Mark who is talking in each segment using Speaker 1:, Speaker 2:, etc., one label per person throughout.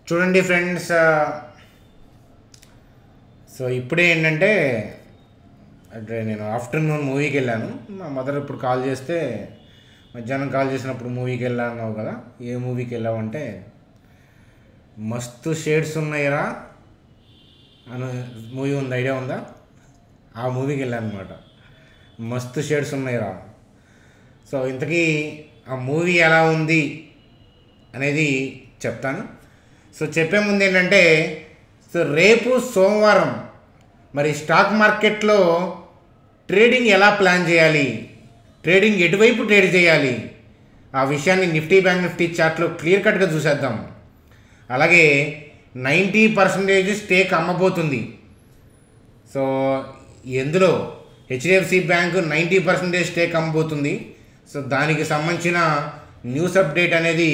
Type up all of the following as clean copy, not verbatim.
Speaker 1: చూడండి friends, so ఇప్పుడే ఏంటంటే అంటే నేను ఆఫ్టర్నూన్ మూవీకి వెళ్ళాను. మా మదర్ ఇప్పుడు కాల్ చేస్తే మధ్యాహ్నం కాల్ చేసినప్పుడు మూవీకి వెళ్ళా అన్నావు కదా, ఏ మూవీకి వెళ్ళావంటే మస్తు షేడ్స్ ఉన్నాయిరా అని మూవీ ఉంది, ఐడియా ఉందా? ఆ మూవీకి వెళ్ళాను అనమాట. మస్తు షేడ్స్ ఉన్నాయిరా. సో ఇంతకీ ఆ మూవీ ఎలా ఉంది అనేది చెప్తాను. సో చెప్పే ముందు ఏంటంటే, సో రేపు సోమవారం మరి స్టాక్ మార్కెట్లో ట్రేడింగ్ ఎలా ప్లాన్ చేయాలి, ట్రేడింగ్ ఎటువైపు ట్రేడ్ చేయాలి, ఆ విషయాన్ని నిఫ్టీ బ్యాంక్ నిఫ్టీ చార్ట్లో క్లియర్ కట్గా చూసేద్దాం. అలాగే 90% స్టేక్ అమ్మబోతుంది. సో ఎందులో హెచ్డిఎఫ్సి బ్యాంకు 90% స్టేక్ అమ్మబోతుంది. సో దానికి సంబంధించిన న్యూస్ అప్డేట్ అనేది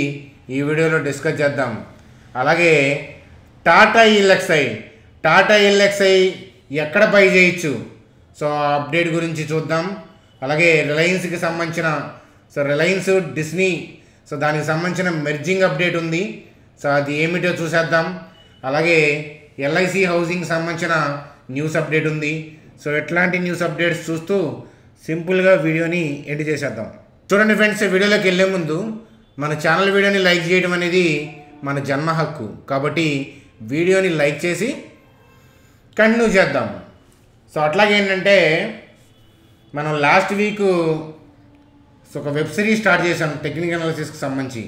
Speaker 1: ఈ వీడియోలో డిస్కస్ చేద్దాం. అలాగే టాటా ఎల్ఎక్స్ఐ ఎక్కడ బై చేయొచ్చు, సో అప్డేట్ గురించి చూద్దాం. అలాగే రిలయన్స్కి సంబంధించిన రిలయన్స్ డిస్నీ దానికి సంబంధించిన మెర్జింగ్ అప్డేట్ ఉంది. సో అది ఏమిటో చూసేద్దాం. అలాగే ఎల్ఐసి హౌసింగ్ సంబంధించిన న్యూస్ అప్డేట్ ఉంది. సో ఎట్లాంటి న్యూస్ అప్డేట్స్ చూస్తూ సింపుల్గా వీడియోని ఎండ్ చేసేద్దాం. చూడండి ఫ్రెండ్స్, వీడియోలోకి వెళ్ళే ముందు మన ఛానల్ వీడియోని లైక్ చేయడం అనేది మన జన్మ హక్కు. కాబట్టి వీడియోని లైక్ చేసి కంటిన్యూ చేద్దాం. సో అట్లాగే ఏంటంటే, మనం లాస్ట్ వీక్ ఒక వెబ్ సిరీస్ స్టార్ట్ చేశాం టెక్నికల్ అనాలిసిస్కి సంబంధించి.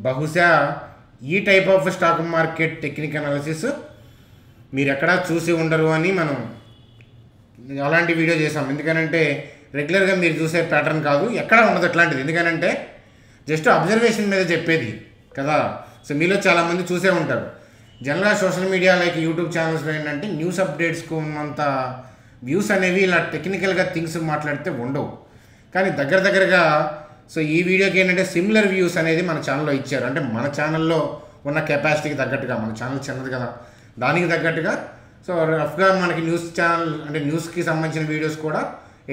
Speaker 1: బహుశా ఈ type of stock market technical analysis మీరు ఎక్కడా చూసి ఉండరు అని మనం అలాంటి వీడియో చేసాం. ఎందుకనంటే రెగ్యులర్గా మీరు చూసే ప్యాటర్న్ కాదు, ఎక్కడా ఉండదు అట్లాంటిది. ఎందుకనంటే జస్ట్ అబ్జర్వేషన్ మీద చెప్పేది కదా. సో మీలో చాలామంది చూసే ఉంటారు. జనరల్గా సోషల్ మీడియా లైక్ యూట్యూబ్ ఛానల్స్లో ఏంటంటే న్యూస్ అప్డేట్స్కు ఉన్నంత వ్యూస్ అనేవి ఇలా టెక్నికల్గా థింగ్స్ మాట్లాడితే ఉండవు. కానీ దగ్గరగా సో ఈ వీడియోకి ఏంటంటే సిమిలర్ వ్యూస్ అనేది మన ఛానల్లో ఇచ్చారు. అంటే మన ఛానల్లో ఉన్న కెపాసిటీకి తగ్గట్టుగా, మన ఛానల్ చిన్నది కదా, దానికి తగ్గట్టుగా సో రఫ్గా మనకి న్యూస్ ఛానల్ అంటే న్యూస్కి సంబంధించిన వీడియోస్ కూడా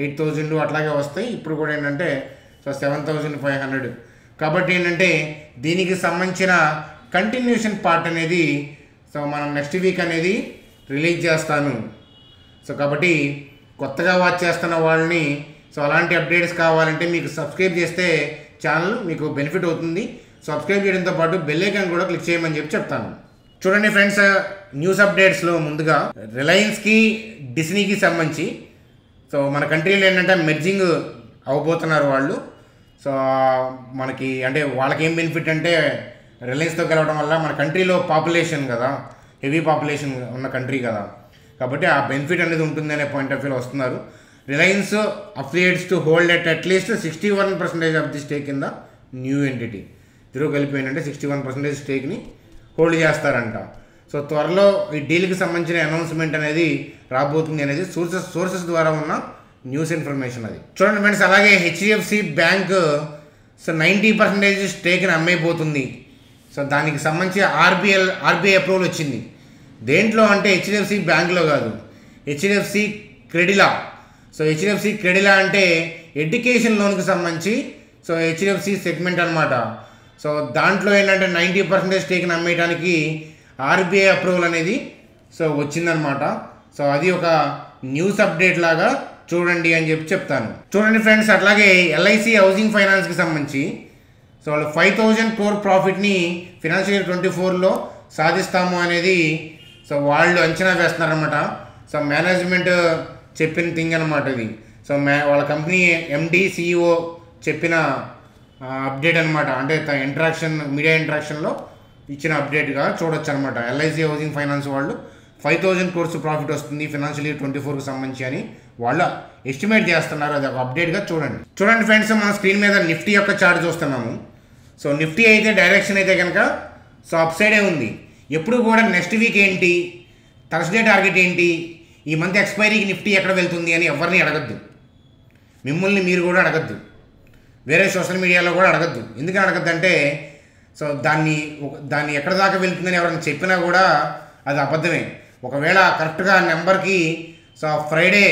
Speaker 1: 8,000 అట్లాగే వస్తాయి. ఇప్పుడు కూడా ఏంటంటే 7,500. కాబట్టి ఏంటంటే దీనికి సంబంధించిన కంటిన్యూషన్ పార్ట్ అనేది సో మనం నెక్స్ట్ వీక్ అనేది రిలీజ్ చేస్తాను. సో కాబట్టి కొత్తగా వాచ్ చేస్తున్న వాళ్ళని సో అలాంటి అప్డేట్స్ కావాలంటే మీకు సబ్స్క్రైబ్ చేస్తే ఛానల్ మీకు బెనిఫిట్ అవుతుంది. సబ్స్క్రైబ్ చేయడంతో పాటు బెల్ ఐకాన్ కూడా క్లిక్ చేయమని చెప్తాను. చూడండి ఫ్రెండ్స్, న్యూస్ అప్డేట్స్లో ముందుగా రిలయన్స్కి డిస్నీకి సంబంధించి సో మన కంట్రీలో ఏంటంటే మెర్జింగ్ అవబోతున్నారు వాళ్ళు. సో మనకి అంటే వాళ్ళకి ఏం బెనిఫిట్ అంటే రిలయన్స్తో కలవడం వల్ల మన కంట్రీలో పాపులేషన్ కదా, హెవీ పాపులేషన్ ఉన్న కంట్రీ కదా, కాబట్టి ఆ బెనిఫిట్ అనేది ఉంటుంది అనే పాయింట్ ఆఫ్ వ్యూలో వస్తున్నారు. Reliance affiliates to hold at least 61% of the stake in the new entity. ఇద్దరు కలిపి ఏంటంటే 61% స్టేక్ని హోల్డ్ చేస్తారంట. సో త్వరలో ఈ డీల్కి సంబంధించిన అనౌన్స్మెంట్ అనేది రాబోతుంది అనేది సోర్సెస్ ద్వారా ఉన్న న్యూస్ ఇన్ఫర్మేషన్ అది. చూడండి ఫ్రెండ్స్, అలాగే హెచ్డిఎఫ్సి బ్యాంక్ సో 90% స్టేక్ని అమ్మేయబోతుంది. సో దానికి సంబంధించి ఆర్బీఐ అప్రూవల్ వచ్చింది. దేంట్లో అంటే హెచ్డిఎఫ్సి బ్యాంక్లో కాదు, హెచ్డిఎఫ్సి క్రెడిలా. సో హెచ్డిఎఫ్సి క్రెడిలా అంటే ఎడ్యుకేషన్ లోన్కి సంబంధించి సో హెచ్డిఎఫ్సి సెగ్మెంట్ అనమాట. సో దాంట్లో ఏంటంటే 90% స్టేక్ని అమ్మేయడానికి ఆర్బీఐ అప్రూవల్ అనేది సో వచ్చిందనమాట. సో అది ఒక న్యూస్ అప్డేట్ లాగా చూడండి అని చెప్తాను. చూడండి ఫ్రెండ్స్, అట్లాగే ఎల్ఐసి హౌసింగ్ ఫైనాన్స్కి సంబంధించి సో వాళ్ళు 5,000 crore ప్రాఫిట్ని ఫినాన్షియల్ ఇయర్ 24లో సాధిస్తాము అనేది సో వాళ్ళు అంచనా వేస్తున్నారనమాట. సో మేనేజ్మెంట్ చెప్పిన థింగ్ అనమాట ఇది. సో వాళ్ళ కంపెనీ ఎండి సిఇఓ చెప్పిన అప్డేట్ అనమాట. అంటే మీడియా ఇంటరాక్షన్లో ఇచ్చిన అప్డేట్గా చూడొచ్చు అనమాట. ఎల్ఐసి హౌసింగ్ ఫైనాన్స్ వాళ్ళు 5,000 crores ప్రాఫిట్ వస్తుంది ఫినాన్షియల్ ఇయర్ 24కి సంబంధించి అని వాళ్ళు ఎస్టిమేట్ చేస్తున్నారు. అది ఒక అప్డేట్గా చూడండి ఫ్రెండ్స్, మన స్క్రీన్ మీద నిఫ్టీ యొక్క చార్ట్ చూస్తున్నాము. సో నిఫ్టీ అయితే డైరెక్షన్ అయితే కనుక సో అప్ సైడే ఉంది. ఎప్పుడు కూడా నెక్స్ట్ వీక్ ఏంటి, థర్స్డే టార్గెట్ ఏంటి, ఈ మంత్ ఎక్స్పైరీకి నిఫ్టీ ఎక్కడ వెళ్తుంది అని ఎవరిని అడగద్దు. మిమ్మల్ని మీరు కూడా అడగద్దు, వేరే సోషల్ మీడియాలో కూడా అడగద్దు. ఎందుకని అడగద్దు అంటే సో దాన్ని ఎక్కడ దాకా వెళ్తుందని ఎవరైనా చెప్పినా కూడా అది అబద్ధమే. ఒకవేళ కరెక్ట్గా నెంబర్కి సో ఫ్రైడే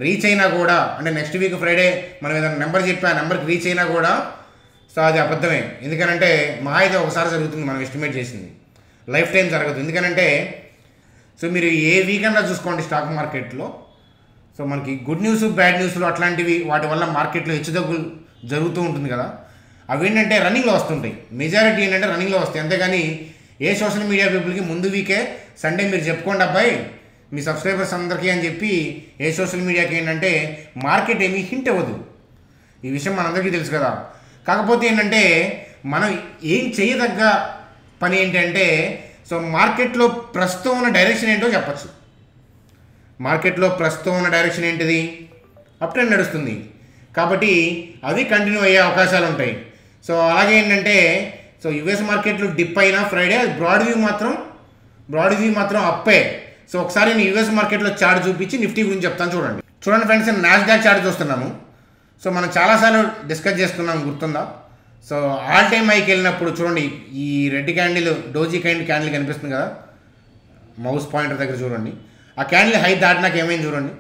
Speaker 1: రీచ్ అయినా కూడా, అంటే నెక్స్ట్ వీక్ ఫ్రైడే మనం ఏదైనా నెంబర్ చెప్పి ఆ నెంబర్కి రీచ్ అయినా కూడా సో అది అబద్ధమే. ఎందుకనంటే మా అయితే ఒకసారి జరుగుతుంది మనం ఎస్టిమేట్ చేసింది. లైఫ్ టైం జరగదు. ఎందుకనంటే సో మీరు ఏ వీకెండ్లో చూసుకోండి స్టాక్ మార్కెట్లో, సో మనకి గుడ్ న్యూస్ బ్యాడ్ న్యూస్లు అట్లాంటివి వాటి వల్ల మార్కెట్లో హెచ్చుతగ్గులు జరుగుతూ ఉంటుంది కదా, అవి ఏంటంటే రన్నింగ్లో వస్తుంటాయి. మెజారిటీ ఏంటంటే రన్నింగ్లో వస్తాయి. అంతేగాని ఏ సోషల్ మీడియా పీపుల్కి ముందు వీకే సండే మీరు చెప్పుకోండి అబ్బాయి మీ సబ్స్క్రైబర్స్ అందరికీ అని చెప్పి ఏ సోషల్ మీడియాకి ఏంటంటే మార్కెట్ ఏమీ హింట్ ఇవ్వదు. ఈ విషయం మనందరికీ తెలుసు కదా. కాకపోతే ఏంటంటే మనం ఏం చేయదగ్గ పని ఏంటంటే సో మార్కెట్లో ప్రస్తుతం ఉన్న డైరెక్షన్ ఏంటో చెప్పచ్చు. మార్కెట్లో ప్రస్తుతం ఉన్న డైరెక్షన్ ఏంటిది? అప్ ట్రెండ్ నడుస్తుంది కాబట్టి అవి కంటిన్యూ అయ్యే అవకాశాలు ఉంటాయి. సో అలాగే ఏంటంటే సో యుఎస్ మార్కెట్లో డిప్ అయినా ఫ్రైడే బ్రాడ్ వ్యూ మాత్రం అప్పే. సో ఒకసారి నేను యుఎస్ మార్కెట్లో చార్ట్ చూపించి నిఫ్టీ గురించి చెప్తాను. చూడండి ఫ్రెండ్స్, నేను నాస్డాక్ చార్ట్ చూస్తున్నాము. సో మనం చాలాసార్లు డిస్కస్ చేసుకున్నాం, గుర్తుందా? సో ఆల్ టైమ్ హైకి వెళ్ళినప్పుడు చూడండి, ఈ రెడ్ క్యాండిల్ డోజీ క్యాండిల్ కనిపిస్తుంది కదా, మౌస్ పాయింటర్ దగ్గర చూడండి. ఆ క్యాండిల్ హై దాటినాక ఏమైంది చూడండి,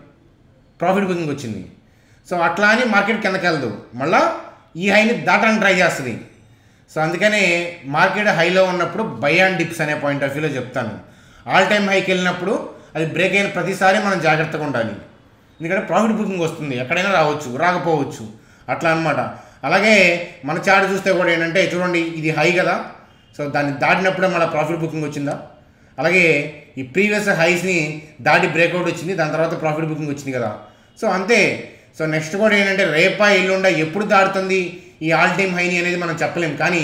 Speaker 1: ప్రాఫిట్ బుకింగ్ వచ్చింది. సో అట్లా అని మార్కెట్ కిందకి వెళ్దు, మళ్ళీ ఈ హైని దాటానికి ట్రై చేస్తుంది. సో అందుకనే మార్కెట్ హైలో ఉన్నప్పుడు బై అండ్ డిప్స్ అనే పాయింట్ ఆఫ్ వ్యూలో చెప్తాను. ఆల్ టైమ్ హైకి వెళ్ళినప్పుడు అది బ్రేక్ అయిన ప్రతిసారి మనం జాగ్రత్తగా ఉండాలి. ఎందుకంటే ప్రాఫిట్ బుకింగ్ వస్తుంది, ఎక్కడైనా రావచ్చు రాకపోవచ్చు అట్లా అనమాట. అలాగే మన చార్ట్ చూస్తే కూడా ఏంటంటే చూడండి, ఇది హై కదా, సో దాన్ని దాటినప్పుడే మన ప్రాఫిట్ బుకింగ్ వచ్చిందా. అలాగే ఈ ప్రీవియస్ హైస్ని దాటి బ్రేక్అవుట్ వచ్చింది, దాని తర్వాత ప్రాఫిట్ బుకింగ్ వచ్చింది కదా. సో అంతే. సో నెక్స్ట్ కూడా ఏంటంటే రేపా ఎల్లుండా ఎప్పుడు దాటుతుంది ఈ ఆల్ టైమ్ హైని అనేది మనం చెప్పలేము, కానీ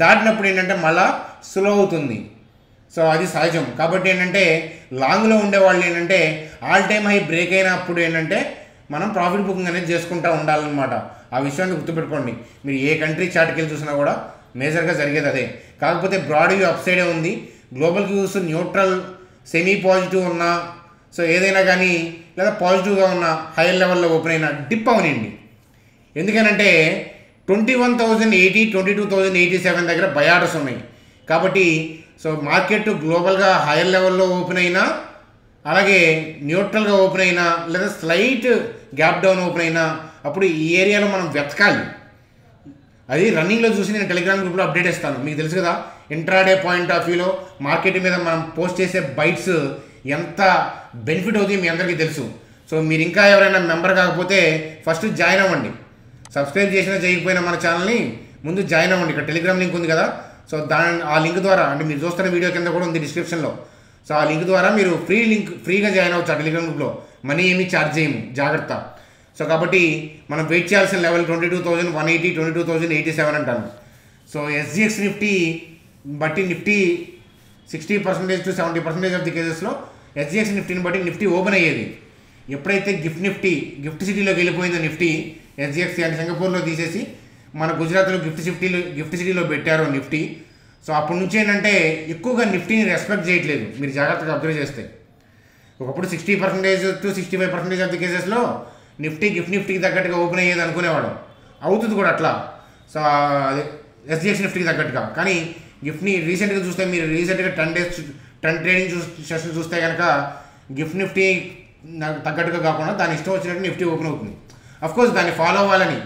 Speaker 1: దాటినప్పుడు ఏంటంటే మళ్ళా స్లో అవుతుంది. సో అది సహజం. కాబట్టి ఏంటంటే లాంగ్లో ఉండేవాళ్ళు ఏంటంటే ఆల్ టైమ్ హై బ్రేక్ అయినప్పుడు ఏంటంటే మనం ప్రాఫిట్ బుకింగ్ అనేది చేసుకుంటూ ఉండాలన్నమాట. ఆ విషయాన్ని గుర్తుపెట్టుకోండి. మీరు ఏ కంట్రీ చార్ట్కి వెళ్ళి చూసినా కూడా మేజర్గా జరిగేది అదే. కాకపోతే బ్రాడ్ వ్యూ అప్ సైడే ఉంది, global views neutral semi positive ఉన్నా సో ఏదైనా కానీ లేదా పాజిటివ్గా ఉన్న హైయర్ లెవెల్లో ఓపెన్ అయినా డిప్ అవనండి. ఎందుకనంటే 21,080 22,087 దగ్గర బై ఆర్డర్స్ ఉన్నాయి. కాబట్టి సో మార్కెట్ గ్లోబల్గా హైయర్ లెవెల్లో ఓపెన్ అయినా అలాగే న్యూట్రల్గా ఓపెన్ అయినా లేదా స్లైట్ గ్యాప్ డౌన్ ఓపెన్ అయినా అప్పుడు ఈ ఏరియాలో మనం వెతకాలి. అది రన్నింగ్లో చూసి నేను టెలిగ్రామ్ గ్రూప్లో అప్డేట్ ఇస్తాను. మీకు తెలుసు కదా, ఇంట్రాడే పాయింట్ ఆఫ్ వ్యూలో మార్కెట్ మీద మనం పోస్ట్ చేసే బైట్స్ ఎంత బెనిఫిట్ అవుతాయి మీ అందరికీ తెలుసు. సో మీరు ఇంకా ఎవరైనా మెంబర్ కాకపోతే ఫస్ట్ జాయిన్ అవ్వండి. సబ్స్క్రైబ్ చేసినా చేయకపోయినా మన ఛానల్ని ముందు జాయిన్ అవ్వండి. ఇక్కడ టెలిగ్రామ్ లింక్ ఉంది కదా, సో ఆ లింక్ ద్వారా అంటే మీరు చూస్తున్న వీడియో కింద కూడా ఉంది డిస్క్రిప్షన్లో. సో ఆ లింక్ ద్వారా మీరు ఫ్రీగా జాయిన్ అవ్వచ్చు ఆ టెలిగ్రామ్ గ్రూప్లో. మనీ ఏమీ ఛార్జ్ చేయము, జాగ్రత్త. సో కాబట్టి మనం వెయిట్ చేయాల్సిన లెవెల్ 22,180 22,087 అంటాను. సో SGX నిఫ్టీ బట్టి నిఫ్టీ 60% to 70% ఆఫ్ ది కేసెస్లో SGX నిఫ్టీని బట్టి నిఫ్టీ ఓపెన్ అయ్యేది. ఎప్పుడైతే గిఫ్ట్ సిటీలోకి వెళ్ళిపోయిందో నిఫ్టీ, SGX అంటే సింగపూర్లో తీసేసి మన గుజరాత్లో గిఫ్ట్ సిటీలో పెట్టారు నిఫ్టీ. సో అప్పటి నుంచి ఏంటంటే ఎక్కువగా నిఫ్టీని రెస్పెక్ట్ చేయట్లేదు. మీరు జాగ్రత్తగా అబ్జర్వ్ చేస్తే ఒకప్పుడు 60% to 65% ఆఫ్ ది కేసెస్లో గిఫ్ట్ నిఫ్టీకి తగ్గట్టుగా ఓపెన్ అయ్యేది అనుకునేవాడు, అవుతుంది కూడా అట్లా. సో అదే SGX నిఫ్టీకి తగ్గట్టుగా. కానీ గిఫ్ట్ని రీసెంట్గా చూస్తే మీరు రీసెంట్గా 10 ట్రేడింగ్ సెషన్ చూస్తే కనుక గిఫ్ట్ నిఫ్టీ నాకు తగ్గట్టుగా కాకుండా దాని ఇష్టం వచ్చినట్టు నిఫ్టీ ఓపెన్ అవుతుంది. అఫ్కోర్స్ దాన్ని ఫాలో అవ్వాలని,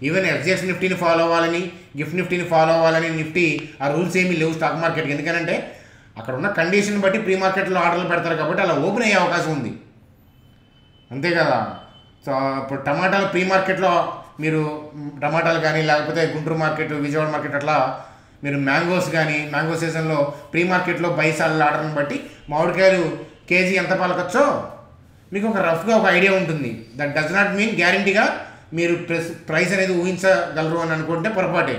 Speaker 1: ఈవెన్ SGX నిఫ్టీని ఫాలో అవ్వాలని గిఫ్ట్ నిఫ్టీని ఫాలో అవ్వాలని నిఫ్టీ ఆ రూల్స్ ఏమీ లేవు స్టాక్ మార్కెట్కి. ఎందుకంటే అక్కడ ఉన్న కండిషన్ బట్టి ప్రీ మార్కెట్లో ఆర్డర్లు పెడతారు కాబట్టి అలా ఓపెన్ అయ్యే అవకాశం ఉంది, అంతే కదా. సో ఇప్పుడు టమాటాలు ప్రీ మార్కెట్లో మీరు టమాటాలు కానీ లేకపోతే గుంటూరు మార్కెట్ విజయవాడ మార్కెట్ అట్లా మీరు మ్యాంగో సీజన్లో ప్రీ మార్కెట్లో బైసాల ఆర్డర్ని బట్టి మామిడికాయలు కేజీ ఎంత పలకొచ్చో మీకు ఒక రఫ్గా ఒక ఐడియా ఉంటుంది. దట్ డస్ నాట్ మీన్ గ్యారంటీగా మీరు ప్రైస్ అనేది ఊహించగలరు అని అనుకుంటే పొరపాటే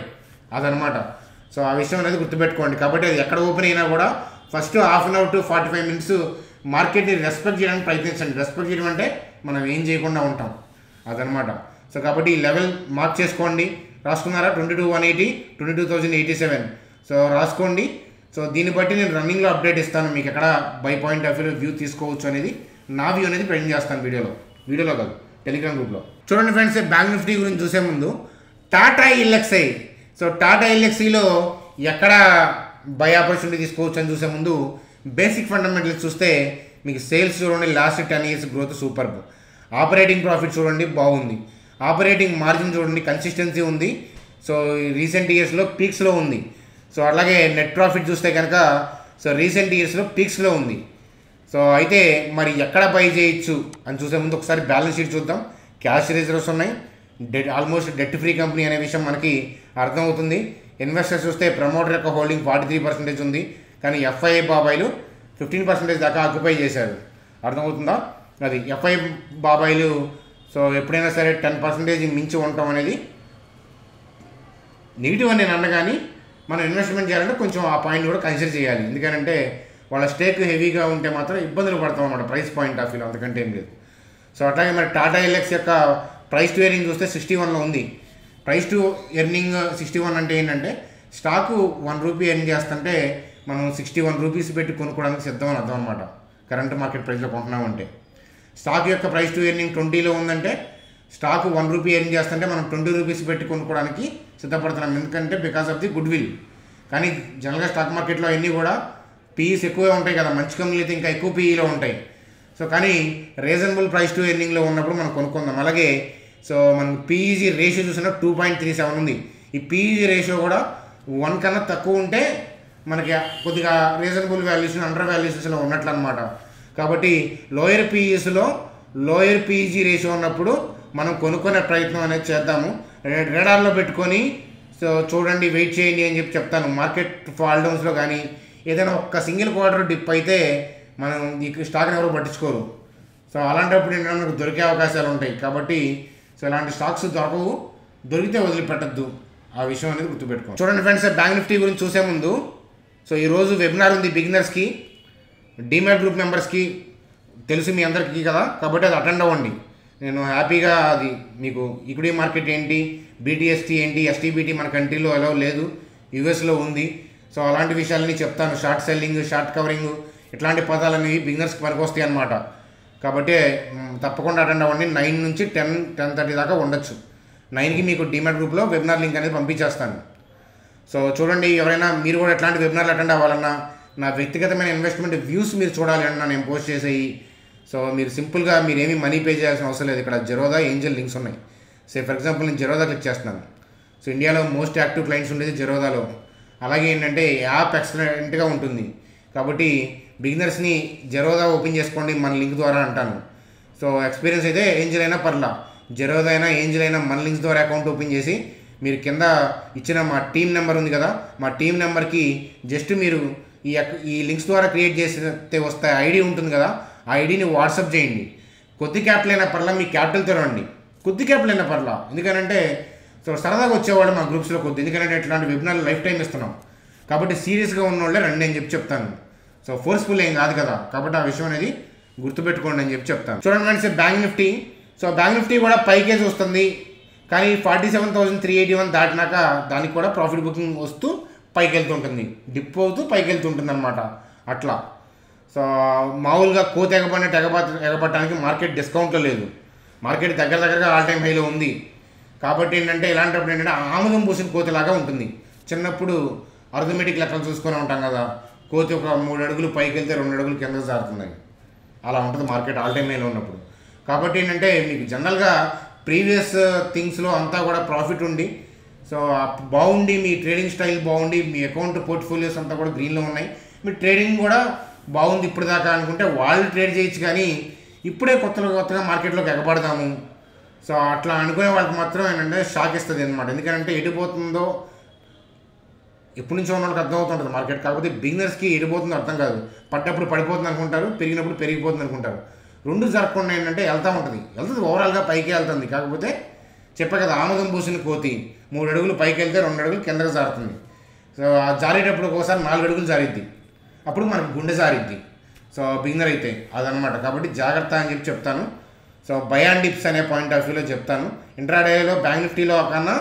Speaker 1: అదనమాట. సో ఆ విషయం అనేది గుర్తుపెట్టుకోండి. కాబట్టి అది ఎక్కడ ఓపెన్ అయినా కూడా first half an hour to 45 minutes మార్కెట్ని రెస్పెక్ట్ చేయడానికి ప్రయత్నించండి. రెస్పెక్ట్ చేయడం అంటే మనం ఏం చేయకుండా ఉంటాం అదనమాట. సో కాబట్టి ఈ లెవెల్ మార్క్ చేసుకోండి. రాసుకున్నారా? 22,180 22,087. సో రాసుకోండి. సో దీన్ని బట్టి నేను రన్నింగ్లో అప్డేట్ ఇస్తాను మీకు ఎక్కడ బై పాయింట్ ఆఫ్ వ్యూ తీసుకోవచ్చు అనేది నా వ్యూ అనేది ప్రజెంట్ చేస్తాను వీడియోలో కాదు, టెలిగ్రామ్ గ్రూప్లో. చూడండి ఫ్రెండ్స్, బ్యాంక్ నిఫ్టీ గురించి చూసే ముందు టాటా ఎల్ఎక్స్ఐ. సో టాటా ఎల్ఎక్స్ఐలో ఎక్కడ బై ఆపర్చునిటీ తీసుకోవచ్చు అని చూసే ముందు బేసిక్ ఫండమెంటల్స్ చూస్తే మీకు సేల్స్ చూడండి, last 10 years growth superb. Operating profit చూడండి బాగుంది, ఆపరేటింగ్ మార్జిన్ చూడండి కన్సిస్టెన్సీ ఉంది. సో రీసెంట్ ఇయర్స్లో పీక్స్లో ఉంది. సో అలాగే నెట్ ప్రాఫిట్ చూస్తే కనుక సో రీసెంట్ ఇయర్స్లో పీక్స్లో ఉంది. సో అయితే మరి ఎక్కడ బై చేయొచ్చు అని చూసే ముందు ఒకసారి బ్యాలెన్స్ షీట్ చూద్దాం. క్యాష్ రిజర్వ్స్ ఉన్నాయి, ఆల్మోస్ట్ డెట్ ఫ్రీ కంపెనీ అనే విషయం మనకి అర్థమవుతుంది. ఇన్వెస్టర్స్ చూస్తే ప్రమోటర్ యొక్క హోల్డింగ్ 43% ఉంది, కానీ ఎఫ్ఐఐ బాబాయిలు 15% దాకా ఆక్యుపై చేశారు. అర్థమవుతుందా? అది ఎఫ్ఐ బాబాయిలు. సో ఎప్పుడైనా సరే 10% మించి ఉండటం అనేది నెగిటివ్ అని నేను అన్నగాని మనం ఇన్వెస్ట్మెంట్ చేయాలంటే కొంచెం ఆ పాయింట్ కూడా కన్సిడర్ చేయాలి. ఎందుకంటే వాళ్ళ స్టేక్ హెవీగా ఉంటే మాత్రం ఇబ్బందులు పడతాం అన్నమాట ప్రైస్ పాయింట్ ఆఫ్ వ్యూలో, అంతకంటే ఏం లేదు. సో అట్లాగే మరి టాటా ఎల్ఎక్స్ యొక్క ప్రైస్ టు ఎర్నింగ్ చూస్తే 61లో ఉంది. ప్రైస్ టు ఎర్నింగ్ 61 అంటే ఏంటంటే స్టాకు 1 రూపీ ఎర్న్ చేస్తుంటే మనం 61 రూపీస్ పెట్టి కొనుక్కోవడానికి సిద్ధం అని అర్థం అనమాట. కరెంట్ మార్కెట్ ప్రైస్లో కొంటున్నామంటే స్టాక్ యొక్క ప్రైస్ టు ఎర్నింగ్ 20లో ఉందంటే స్టాక్ 1 రూపీ ఎర్న్ చేస్తుంటే మనం 20 రూపీస్ పెట్టి కొనుక్కోవడానికి సిద్ధపడుతున్నాం. ఎందుకంటే because of the good will. కానీ జనరల్గా స్టాక్ మార్కెట్లో అన్నీ కూడా పీఈస్ ఎక్కువే ఉంటాయి కదా, మంచి కంపెనీలు అయితే ఇంకా ఎక్కువ పీఈలో ఉంటాయి. సో కానీ రీజనబుల్ ప్రైస్ టు ఎర్నింగ్లో ఉన్నప్పుడు మనం కొనుక్కుందాం. అలాగే సో మనం పీఈజీ రేషియో చూసినా 2.37 ఉంది. ఈ పీఈజీ రేషియో కూడా 1 కన్నా తక్కువ ఉంటే మనకి కొద్దిగా రీజనబుల్ వాల్యూషన్, అండర్ వాల్యూషన్స్లో ఉన్నట్లు అనమాట. కాబట్టి లోయర్ పీఈస్లో లోయర్ పీఈజీ రేషియో ఉన్నప్పుడు మనం కొనుక్కునే ప్రయత్నం అనేది చేద్దాము. రేడార్లో పెట్టుకొని సో చూడండి, వెయిట్ చేయండి అని చెప్పి చెప్తాను. మార్కెట్ ఫాల్ డౌన్స్లో కానీ ఏదైనా ఒక్క సింగిల్ క్వార్టర్ డిప్ అయితే మనం ఈ స్టాక్ని ఎవరు పట్టించుకోరు. సో అలాంటప్పుడు ఏంటంటే మనకు దొరికే అవకాశాలు ఉంటాయి. కాబట్టి సో ఇలాంటి స్టాక్స్ దొరకవు, దొరికితే వదిలిపెట్టద్దు. ఆ విషయం అనేది గుర్తుపెట్టుకోండి. చూడండి ఫ్రెండ్స్, బ్యాంక్ నిఫ్టీ గురించి చూసే ముందు సో ఈరోజు వెబినార్ ఉంది బిగినర్స్కి, డీమ్యాట్ గ్రూప్ మెంబర్స్కి తెలుసు మీ అందరికీ కదా, కాబట్టి అది అటెండ్ అవ్వండి. నేను హ్యాపీగా అది మీకు ఈక్విటీ మార్కెట్ ఏంటి, బీటీఎస్టీ ఏంటి, ఎస్టీబీటీ మన కంట్రీలో ఎలా లేదు, యూఎస్లో ఉంది. సో అలాంటి విషయాలని చెప్తాను. షార్ట్ సెల్లింగ్, షార్ట్ కవరింగ్ ఇట్లాంటి పదాలనేవి బిగినర్స్కి పనికొస్తాయి అన్నమాట. కాబట్టి తప్పకుండా అటెండ్ అవ్వండి. 9 నుంచి 10-10:30 దాకా ఉండొచ్చు. 9కి మీకు డీమ్యాట్ గ్రూప్లో వెబినార్ లింక్ అనేది పంపించేస్తాను. సో చూడండి, ఎవరైనా మీరు కూడా ఎట్లాంటి వెబినార్లు అటెండ్ అవ్వాలన్నా, నా వ్యక్తిగతమైన ఇన్వెస్ట్మెంట్ వ్యూస్ మీరు చూడాలి అన్నా నేను పోస్ట్ చేసేయి. సో మీరు సింపుల్గా మీరేమీ మనీ పే చేయాల్సిన అవసరం లేదు. ఇక్కడ జెరోదా, ఏంజల్ లింక్స్ ఉన్నాయి. సో ఫర్ ఎగ్జాంపుల్ నేను జెరోదా క్లిక్ చేస్తున్నాను. సో ఇండియాలో మోస్ట్ యాక్టివ్ క్లయింట్స్ ఉండేది జెరోదాలో. అలాగే ఏంటంటే యాప్ ఎక్సలెంట్గా ఉంటుంది. కాబట్టి బిగినర్స్ని జెరోదా ఓపెన్ చేసుకోండి మన లింక్ ద్వారా అంటాను. సో ఎక్స్పీరియన్స్ అయితే ఏంజల్ అయినా పర్లా, జెరోదా అయినా ఏంజల్ అయినా మన లింక్స్ ద్వారా అకౌంట్ ఓపెన్ చేసి మీరు కింద ఇచ్చిన మా టీం నెంబర్ ఉంది కదా, మా టీం నెంబర్కి జస్ట్ మీరు ఈ లింక్స్ ద్వారా క్రియేట్ చేస్తే వస్తే ఐడి ఉంటుంది కదా, ఆ ఐడిని వాట్సాప్ చేయండి. కొద్ది క్యాపిటల్ అయినా పర్లా, మీ క్యాపిటల్తో రండి. కొద్ది క్యాపిటల్ అయినా పర్లా, ఎందుకంటే సో సరదాగా వచ్చేవాళ్ళు మా గ్రూప్స్లో కొద్ది, ఎందుకంటే ఇట్లాంటి వెబినార్లు లైఫ్ టైం ఇస్తున్నాం. కాబట్టి సీరియస్గా ఉన్న వాళ్ళే రండి అని చెప్పి చెప్తాను. సో ఫోర్స్ఫుల్ ఏం కాదు కదా, కాబట్టి ఆ విషయం అనేది గుర్తుపెట్టుకోండి అని చెప్పి చెప్తాను. చూడండి friends, bank Nifty. So bank Nifty కూడా పైకే వస్తుంది, కానీ 47,381 దాటినాక దానికి కూడా ప్రాఫిట్ బుకింగ్ వస్తూ పైకి వెళ్తుంటుంది, డిప్ అవుతూ పైకి వెళ్తుంటుంది అనమాట. అట్లా సో మామూలుగా కోత ఎగబట్టడానికి మార్కెట్ డిస్కౌంట్లో లేదు, మార్కెట్ దగ్గరగా ఆల్ టైమ్ హైలో ఉంది. కాబట్టి ఏంటంటే ఇలాంటప్పుడు ఏంటంటే ఆముదం పూసిన కోతిలాగా ఉంటుంది. చిన్నప్పుడు అర్థమెటిక్ లెక్కలు చూసుకొని ఉంటాం కదా, కోతి ఒక 3 అడుగులు పైకి వెళ్తే 2 అడుగులు కిందకు జారుతున్నాయి, అలా ఉంటుంది మార్కెట్ ఆల్ టైమ్ హైలో ఉన్నప్పుడు. కాబట్టి ఏంటంటే మీకు జనరల్గా ప్రీవియస్ థింగ్స్లో అంతా కూడా ప్రాఫిట్ ఉండి సో బాగుండి, మీ ట్రేడింగ్ స్టైల్ బాగుండి, మీ అకౌంట్ పోర్ట్ఫోలియోస్ అంతా కూడా గ్రీన్లో ఉన్నాయి, మీ ట్రేడింగ్ కూడా బాగుంది ఇప్పుడు దాకా అనుకుంటే వాళ్ళు ట్రేడ్ చేయొచ్చు. కానీ ఇప్పుడే కొత్తగా మార్కెట్లోకి ఎగబడదాము సో అట్లా అనుకునే వాళ్ళకి మాత్రం ఏంటంటే షాక్ ఇస్తుంది అనమాట. ఎందుకంటే ఎడిపోతుందో ఎప్పటి నుంచో ఉన్న వాళ్ళకి అర్థమవుతుంటుంది మార్కెట్. కాకపోతే బిగినర్స్కి ఎడిపోతుందో అర్థం కాదు, పడ్డప్పుడు పడిపోతుంది అనుకుంటారు, పెరిగినప్పుడు పెరిగిపోతుంది అనుకుంటారు. రెండు జరగకుండా ఏంటంటే వెళ్తుంది ఓవరాల్గా పైకి వెళ్తుంది. కాకపోతే చెప్పే కదా, ఆముదం పూసిన కోతి 3 అడుగులు పైకి వెళ్తే 2 అడుగులు కిందకు జారుతుంది. సో ఆ జారేటప్పుడు ఒకసారి 4 అడుగులు జారిద్ది, అప్పుడు మనకు గుండె జారిద్ది. సో బిగినర్ అయితే అదనమాట. కాబట్టి జాగ్రత్త అని చెప్పి చెప్తాను. సో బై అండ్ డిప్స్ అనే పాయింట్ ఆఫ్ వ్యూలో చెప్తాను. ఇంట్రాడేలో బ్యాంక్ నిఫ్టీలో కన్నా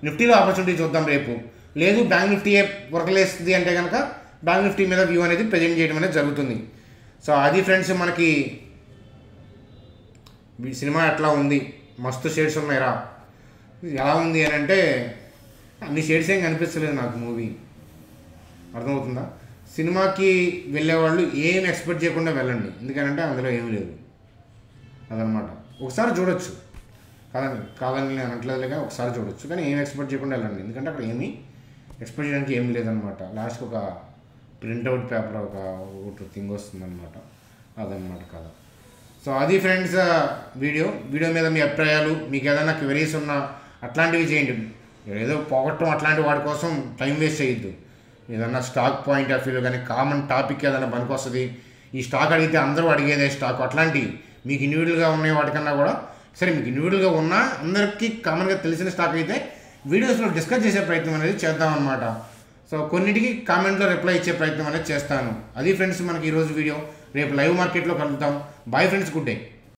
Speaker 1: నిఫ్టీలో ఆపర్చునిటీ చూద్దాం రేపు. లేదు బ్యాంక్ నిఫ్టీ వర్కలేస్తుంది అంటే కనుక బ్యాంక్ నిఫ్టీ మీద వ్యూ అనేది ప్రజెంట్ చేయడం అనేది జరుగుతుంది. సో అది ఫ్రెండ్స్, మనకి సినిమా ఎట్లా ఉంది, మస్తు షేడ్స్ ఉన్నాయిరా, ఎలా ఉంది అని అంటే అన్ని షేడ్స్ ఏం కనిపిస్తలేదు నాకు. మూవీ అర్థమవుతుందా? సినిమాకి వెళ్ళేవాళ్ళు ఏం ఎక్స్పెక్ట్ చేయకుండా వెళ్ళండి, ఎందుకంటే అందులో ఏమీ లేదు అదనమాట. ఒకసారి చూడొచ్చు, కాదని అనట్లేదుగా, ఒకసారి చూడొచ్చు, కానీ ఏం ఎక్స్పెక్ట్ చేయకుండా వెళ్ళండి, ఎందుకంటే అక్కడ ఏమీ ఎక్స్పెక్ట్ చేయడానికి ఏమీ లేదనమాట. లాస్ట్కి ఒక ప్రింట్అవుట్ పేపర్ ఒకటి థింగ్ వస్తుందన్నమాట, అదనమాట కథ. సో అది ఫ్రెండ్స్ వీడియో మీద మీ అభిప్రాయాలు, మీకు ఏదైనా క్వెరీస్ ఉన్నా అట్లాంటివి చేయండి. ఏదో పోగొట్టడం అట్లాంటి వాటి కోసం టైం వేస్ట్ చేయొద్దు. ఏదన్నా స్టాక్ పాయింట్ ఆఫ్ వ్యూలో కానీ కామన్ టాపిక్ ఏదైనా పనికొస్తుంది, ఈ స్టాక్ అడిగితే అందరూ అడిగేదే స్టాక్, అట్లాంటివి మీకు ఇండివిజువల్గా ఉన్నాయి వాటికన్నా కూడా సరే, మీకు ఇండివిజువల్గా ఉన్నా అందరికీ కామన్గా తెలిసిన స్టాక్ అయితే వీడియోస్లో డిస్కస్ చేసే ప్రయత్నం అనేది చేద్దామన్నమాట. సో కొన్నిటికి కామెంట్లో రిప్లై ఇచ్చే ప్రయత్నం అనేది చేస్తాను. అది ఫ్రెండ్స్ మనకి ఈరోజు వీడియో. రేపు లైవ్ మార్కెట్లో కలుద్దాం. Bye friends, good day.